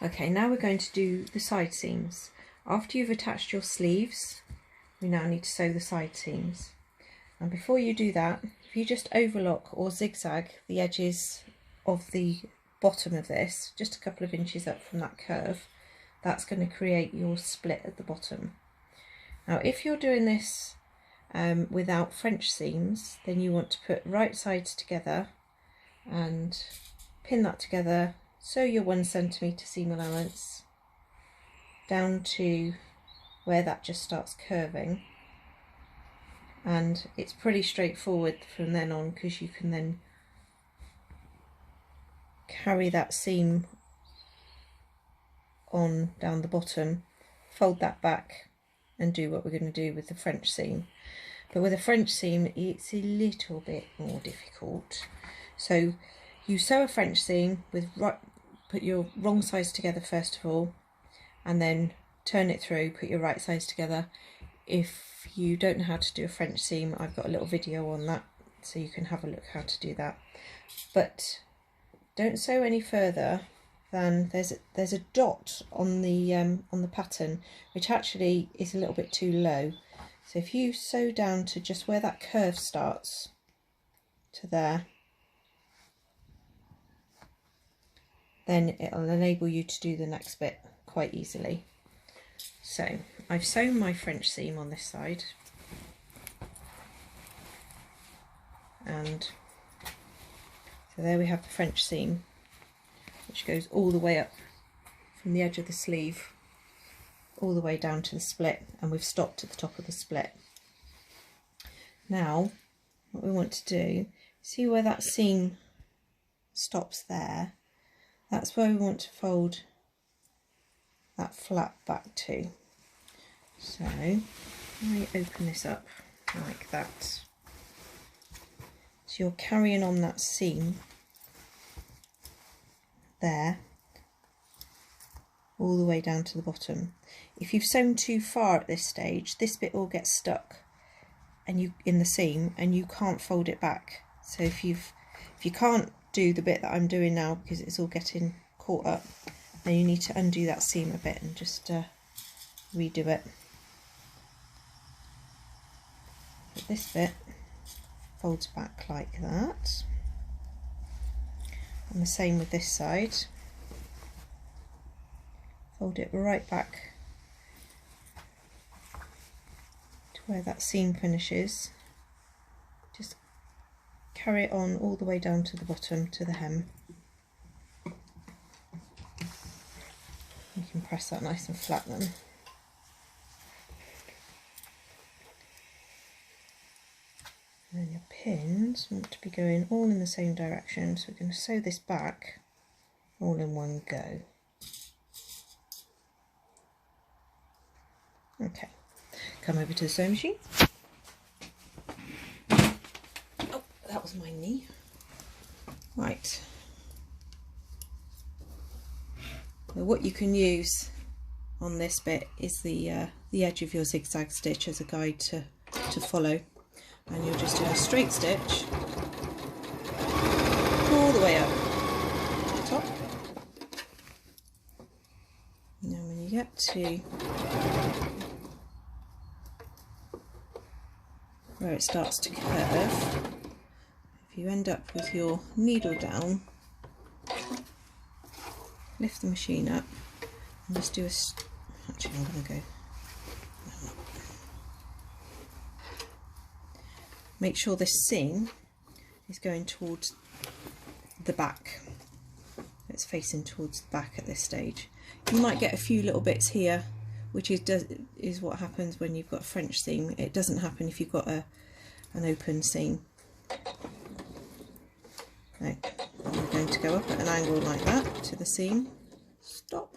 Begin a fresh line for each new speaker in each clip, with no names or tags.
Okay, now we're going to do the side seams. After you've attached your sleeves, we now need to sew the side seams. And before you do that, if you just overlock or zigzag the edges of the bottom of this, just a couple of inches up from that curve, that's going to create your split at the bottom. Now if you're doing this without French seams, then you want to put right sides together and pin that together, sew your 1 centimetre seam allowance down to where that just starts curving, and it's pretty straightforward from then on, because you can then carry that seam on down the bottom, fold that back and do what we're going to do with the French seam. But with a French seam it's a little bit more difficult. So you sew a French seam with put your wrong sides together first of all, and then turn it through, put your right sides together. If you don't know how to do a French seam, I've got a little video on that, so you can have a look how to do that. But don't sew any further than there's a dot on the pattern which actually is a little bit too low. So if you sew down to just where that curve starts to there, then it'll enable you to do the next bit quite easily. So I've sewn my French seam on this side, and so there we have the French seam, which goes all the way up from the edge of the sleeve all the way down to the split, and we've stopped at the top of the split. Now what we want to do, see where that seam stops there, that's where we want to fold that flap back to. So I open this up like that, so you're carrying on that seam there all the way down to the bottom. If you've sewn too far at this stage, this bit will get stuck and you in the seam and you can't fold it back. So if you can't do the bit that I'm doing now because it's all getting caught up, then you need to undo that seam a bit and just redo it. But this bit folds back like that, and the same with this side. Fold it right back to where that seam finishes. Just carry it on all the way down to the bottom to the hem. You can press that nice and flat then. And then your pins want to be going all in the same direction, so we're going to sew this back all in one go. Okay, come over to the sewing machine. Oh, that was my knee. Right. So what you can use on this bit is the edge of your zigzag stitch as a guide to follow, and you'll just do a straight stitch all the way up to the top. Now when you get to where it starts to curve, if you end up with your needle down, lift the machine up and just do a, actually I'm going to go, make sure this seam is going towards the back, it's facing towards the back at this stage. You might get a few little bits here, which is what happens when you've got a French seam. It doesn't happen if you've got an open seam. No, we're going to go up at an angle like that to the seam, stop,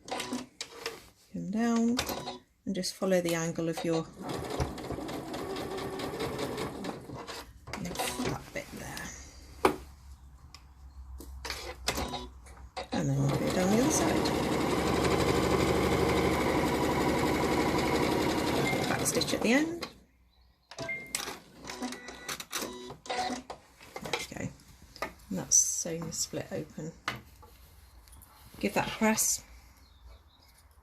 come down and just follow the angle of your flat bit there, and then we'll put it down the other side. Back stitch at the end. There we go. And that's sewing the split open. give that a press.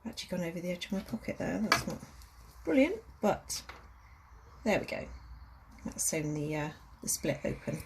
I've actually gone over the edge of my pocket there, that's not brilliant, but there we go. That's sewn the split open.